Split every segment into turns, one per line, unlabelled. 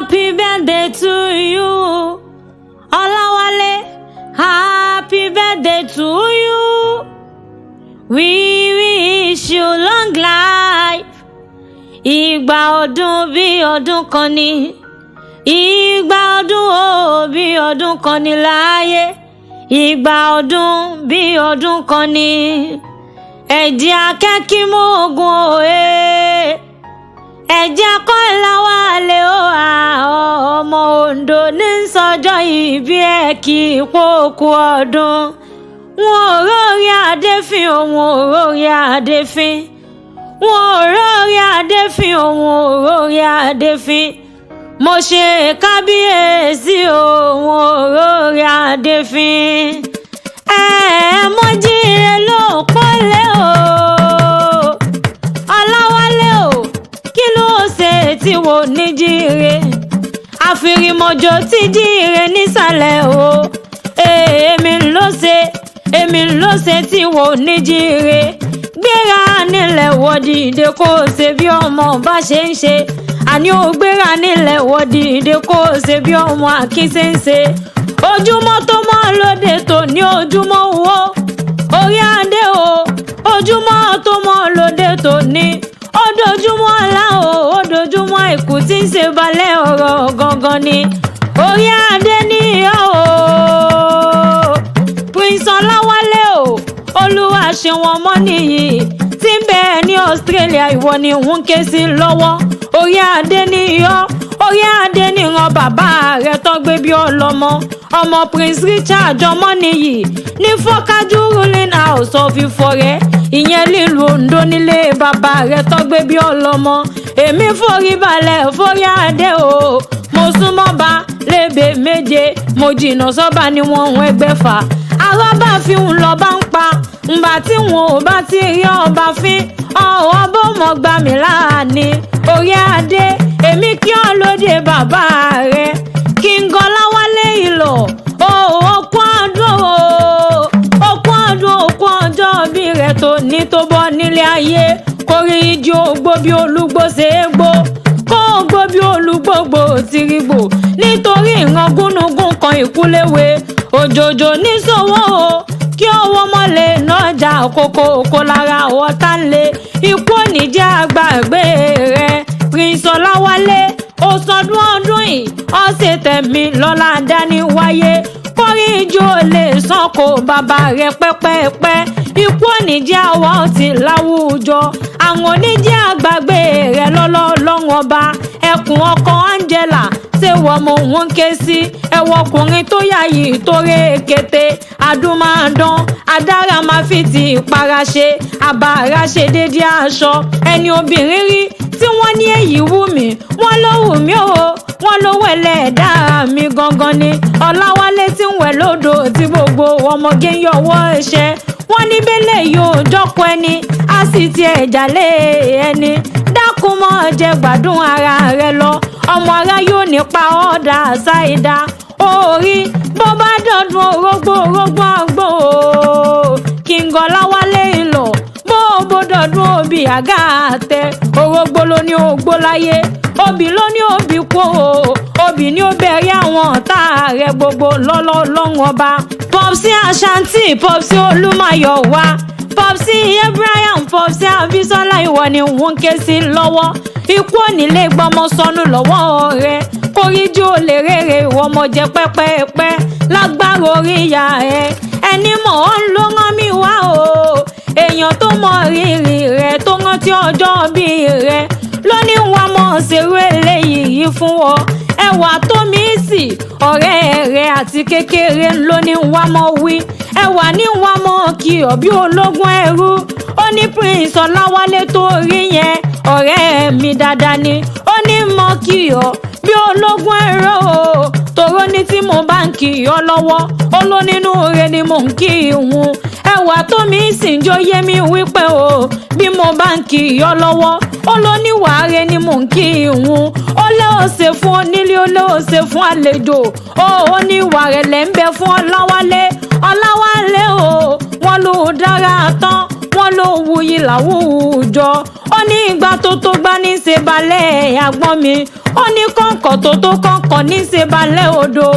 Happy birthday to you, Olawale. Happy birthday to you. We wish you long life. Ìgbà ọdún bí ọdún kan ni. Ìgbà ọdún ó bí ọdún kan ni láyé. Ìgbà ọdún bí ọdún kan ni. Ẹ jẹ́ akẹ́kí mú ogun òye. Ẹ jẹ́ kọ́ Olawale ó ọmọ Ondo ní sọjọ́ ìbí ẹ̀ kí kókó ọdún. Wọn ò rórí Adéfín òun ò rórí Adéfín. Wọn ò rórí Adéfín òun ò rórí Adéfín. Mo ṣe kábíyèsí òun ò rórí Adéfín. Mo jíire ló pọ́lé o. Olawale o, kí ló ṣe tí wo ní jíire? Àfìrìmọ̀jò tí jíire nísàlẹ̀ o. Èmi ló ṣe tí wo ní jíire. Gbéra nílẹ̀ wọ dìde kó ṣe bí ọmọ bá ṣe ń ṣe. Àní ó gbéra nílẹ̀ wọ dìde kó ṣe bí ọmọ Akin ṣe ń ṣe. Ojúmọ́ tó mọ́ lóde tò ní ojúmọ́ owó. Orí adé o, ojúmọ́ tó mọ́ lóde tò ní. Odojúmọ́ ọlá o, odojúmọ́ àìkú tí ń ṣe balẹ̀ ọ̀rọ̀ gangan ni. Orí adé ní ìyá o. Prince Olawale o, Olúwa ṣe wọn mọ́ nìyí. Tí ń bẹ ní Australia ìwọ ni wọ́n ké sí lọ́wọ́. Orí adé ní ìyá. Orí adé ní ìran bàbá rẹ̀ tó gbé bí ọlọ́mọ. Ọmọ Prince Richard Ọmọníyì ní Fọ́kájú ruling house of Ìfọ̀rẹ́. Ìyẹn lílù Ondo nílé bàbá rẹ̀ tó gbé bí ọlọ́mọ. Èmi forí balẹ̀ forí adé o. Mo súnmọ́ bá lébè méje. Mo jìnnà sọ́ba ni wọ́n ń ẹgbẹ́fà. Arọ́bà fi ń lọ bá ń pa. Ǹgbà tí wọn ò bá ti rí ọba fín. Ọ̀hún bó mọ̀ gbà mí láàánú. Orí adé èmi kí ọ lóde bàbá rẹ̀. King Olawale ìlọ. Òkú ọdún o. Òkú ọjọ́ bí rẹ̀ tó ní tó bọ́ nílé ayé. Kórí ìjì ògbó bí olúgbó ṣe é gbó. Kó ògbó bí olúgbògbò ti rí gbò. Nítorí ìran gúnugún kan ìkúléwé. Òjòjò níṣòwò o. Kí owó mọ́lẹ̀ nájà kókó oko lára ọ̀tá ń lé. Ikú oníjẹ́ àgbàgbé rẹ̀. Prince Olawale ó sọdún ọdún yìí. Ó ṣe tẹ̀mí lọ́la dání wáyé. Kórí ijó lè sanko bàbá rẹ̀ pẹ́pẹ́pẹ́. Ikú oníjẹ́ àwa ọtí láwùjọ. Àwọn oníjẹ́ àgbàgbé rẹ̀ lọ́lọ́lọ́run ọba. Ẹkùn ọkọ Angela ṣé wọ́n mọ òun ké sí. Ẹ̀wọ̀ ọkùnrin tó yàyí tó rékété. Adúmáadán adára máa fi ti ìpara ṣe. Àbàrà ṣe dédé aṣọ. Ẹni obìnrin rí tí wọ́n ní èyí wù mí. Wọ́n ló wù mí o. Wọ́n ló wẹ̀lẹ̀ ẹ̀dá mi gangan ni. Olawale tí ń wẹ̀ lódò tí gbogbo ọmọge ń yọwọ́ ẹ̀ṣẹ̀. Wọ́n ní bẹ́lẹ̀ yóò jọ́kọ ẹni. A sì ti ẹ̀jà lé ẹni. Dákun mọ́ jẹ gbádùn ara rẹ lọ. Ọmọ ara yóò nípa ọ̀dà ṣáìdá. Orí bó bá dọ̀dún orógbó àgbò. King Olawale ìlọ. Bó dọ̀dún òbí àgá àtẹ. Orógbó ló ní ogbó láyé. Obì ló ní òbí kú o. Obì ní ó bẹ̀rẹ̀ àwọn ọ̀tá rẹ̀ gbogbo lọ́lọ́lọ́run ọba. Popsi Ashanti, Popsi Olúmáyọ̀wá. Popsi Abraham, Popsi Abisola ìwọ ni wọ́n ké sí lọ́wọ́. Ikú onílé gbọmọ sọnù lọ́wọ́ rẹ̀. Kóríjú ò lè rèrè ìwọ ọmọ jẹ pẹ́pẹ́pẹ́. Lágbára orí ìyá ẹ̀. Ẹni mọ̀ ọ́n ló rán mi wá o. Èèyàn tó mọ rírì rẹ̀ tó rántí ọjọ́ bí rẹ̀. Lónìí wá mọ̀ ṣerú eléyìí fún ọ. Ẹwà tó mi sì ọ̀rẹ́ rẹ̀ àti kékeré lónìí wá mọ̀ wí. Ẹwà ní wá mọ̀ kí ọ bí ológun ẹrú. Ó ní Prince Olawale tó rí yẹn ọ̀rẹ́ mi dáadáa ni. Ó ní mọ̀ kí ọ bí ológun ẹrú o. Tòró ní tí mo bá ń kí ọ lọ́wọ́. Ó ló nínú rẹ̀ ni mò ń kí ìhun. Ẹwà tó mi sì ń jó yé mi wípé o. Bí mo bá ń kí ọ lọ́wọ́. Ó ló ní wàáre ni mò ń kí ìhun. Ó lé òsè fún onílé ó lé òsè fún àlejò. Ó ní ìwà rẹ̀ lẹ́ ń bẹ fún Olawale. Olawale o. Wọ́n ló dára tán. Wọ́n ló wuyì láwùjọ. Ó ní ìgbà tó gbá ní ṣe balẹ̀ àgbọ́n mi. ó ní kọ̀ǹkọ̀ tó kọ̀ǹkọ̀ ní ṣe balẹ̀ odò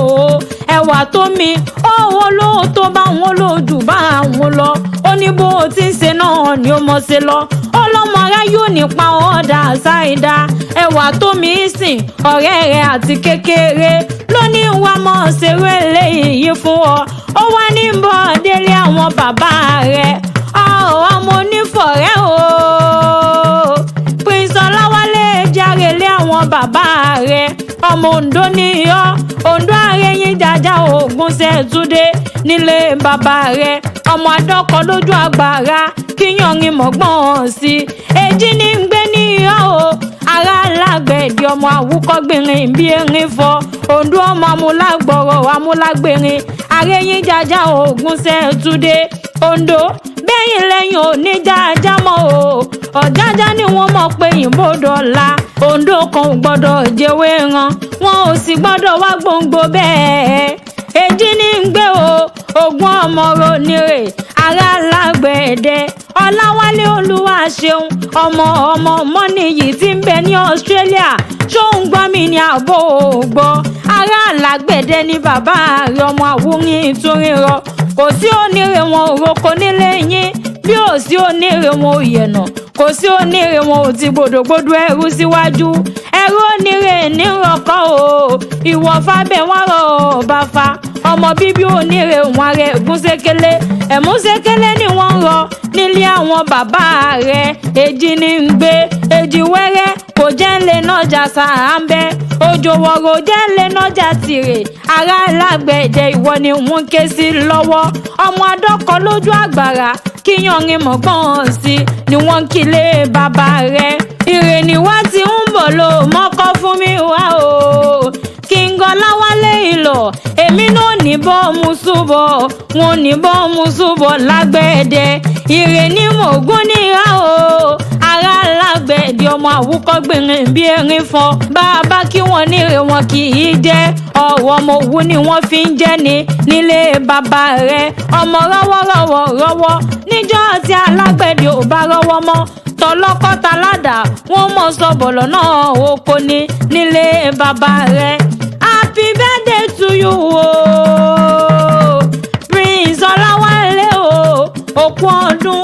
ẹwà tó mi owó lówó tó bá wọn lójú bá wọn lọ ó ní bó ti ń ṣe náà ni ó mọ̀ ṣe lọ ọlọ́mọ ara yóò nípa ọ̀dà ṣáìdá ẹwà tó mi sìn ọ̀rẹ́ rẹ̀ àti kékeré ló ní wàá mọ̀ ṣeré eléyìí fún ọ ó wá ní bọ́ délé àwọn bàbá rẹ̀ ọmọ onífọ̀rẹ́ o Prince Ọláwálé járelé àwọn bàbá rẹ̀ ọmọ Oǹdó níyọ́ Oǹdó Àrẹ̀yìn Jàjà Ògúnṣẹ̀túndé nílé bàbá rẹ̀ ọmọ adọ́kọ lójú àgbàrá kíyànrin mọ̀gbọ́n sí èjì ní ń gbé níyọ́ o ará alágbẹ̀dẹ ọmọ àwúkọ́gbìnrin bí erin fọ Oǹdó ọmọ amúlágbọ̀rọ̀ amúlágbèrin Àrẹ̀yìn Jàjà Ògúnṣẹ̀túndé Oǹdó bẹ́yìn lẹ́yìn oníjàjà mọ́ o ọ̀jájá ni wọ́n mọ̀ pé yìnbó dọ̀la Oǹdó kan ò gbọ́dọ̀ jẹ́wé ran wọn ò sì gbọ́dọ̀ wá gbòǹgbò bẹ́ẹ̀ èjì ní ń gbé o Ògún ọmọ ronire ará alágbẹ̀dẹ Ọláwálé Olúwaṣeun ọmọ mọ́nìyí tí ń bẹ ní Australia ṣóun gbọ́ mi ní àbò ògbọ́ ará alágbẹ̀dẹ ní bàbá rẹ̀ ọmọ àwúrin ìtúrírọ kò sí onírè wọn òroko nílé yín bí ò sí onírè wọn òyẹ̀nà kò sí onírè wọn ò ti gbòdògbòdò ẹrú síwájú ẹrú onírè nírọ̀kọ́ o ìwọ fábẹ́ wọn rọ̀ ọba fa ọmọ bíbí onírè wọn rẹ̀ Ẹ̀gúnṣẹ́kẹ́lé Ẹ̀múṣẹ́kẹ́lé ni wọ́n rọ nílé àwọn bàbá rẹ̀ èjì ní ń gbé èjì wẹ́rẹ́ kò jẹ́ ń lè nájà sàámbẹ́ òjò wọ̀rọ̀ jẹ́ ń lè nájà tìrè ará alágbẹ̀dẹ ìwọ ni wọ́n ké sí lọ́wọ́ ọmọ adọ́kọ lójú àgbàrá kíyànrin mọ̀gbọ́n sí ni wọ́n kílé bàbá rẹ̀ ìrè ni wá ti ń bọ̀ lò mọ́kọ́ fún mi wá o King Ọláwálé ìlọ̀ èmi náà ní bọ́ọ̀mù ṣùbọ̀ wọn ní bọ́ọ̀mù ṣùbọ̀ lágbẹ̀dẹ ìrè ni mògún níra o ará alágbẹ̀dẹ ọmọ àwúkọ́gbìnrin bí erin fọ bàbá kí wọ́n níre wọn kì í jẹ́ ọ̀rọ̀ ọmọ òwú ni wọ́n fi ń jẹ́ ni nílé bàbá rẹ̀ ọmọ rọ́wọ́ níjọ́ tí alágbẹ̀dẹ ò bá rọ́wọ́ mọ́ tọlọ́kọ́ta ládà wọ́n mọ̀ sọ̀bọ̀lọ̀ náà oko ni nílé bàbá rẹ̀ happy birthday to you o Prince Ọláwálé o òkú ọdún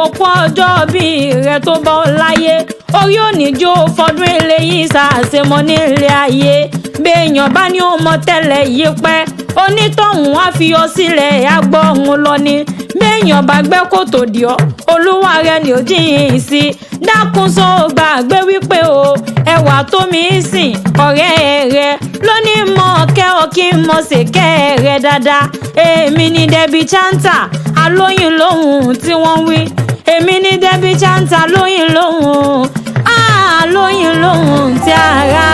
òkú ọjọ́ bí rẹ̀ tó bọ́ láyé orí òníjó fọdún eléyìí ṣàṣemọ nílé ayé béèyàn bá ní ọmọ tẹ́lẹ̀ yìí pẹ́ onítọ̀hún á fi ọ sílẹ̀ agbọ́hun lọ ni béèyàn bá gbẹ́ kòtò dì ọ́ olúwa rẹ̀ ni ò jìn sí dákun sọ gbàgbé wípé o ẹwà tó mi sìn ọ̀rẹ́ rẹ̀ lónìí mọ̀ kẹ́ ọ kí n mọ̀ ṣe kẹ́ rẹ̀ dáadáa èmi ni Debbie Chanta alóyin lóhùn tí wọ́n wí èmi ni Debbie Chanta lóyin lóhùn tí ara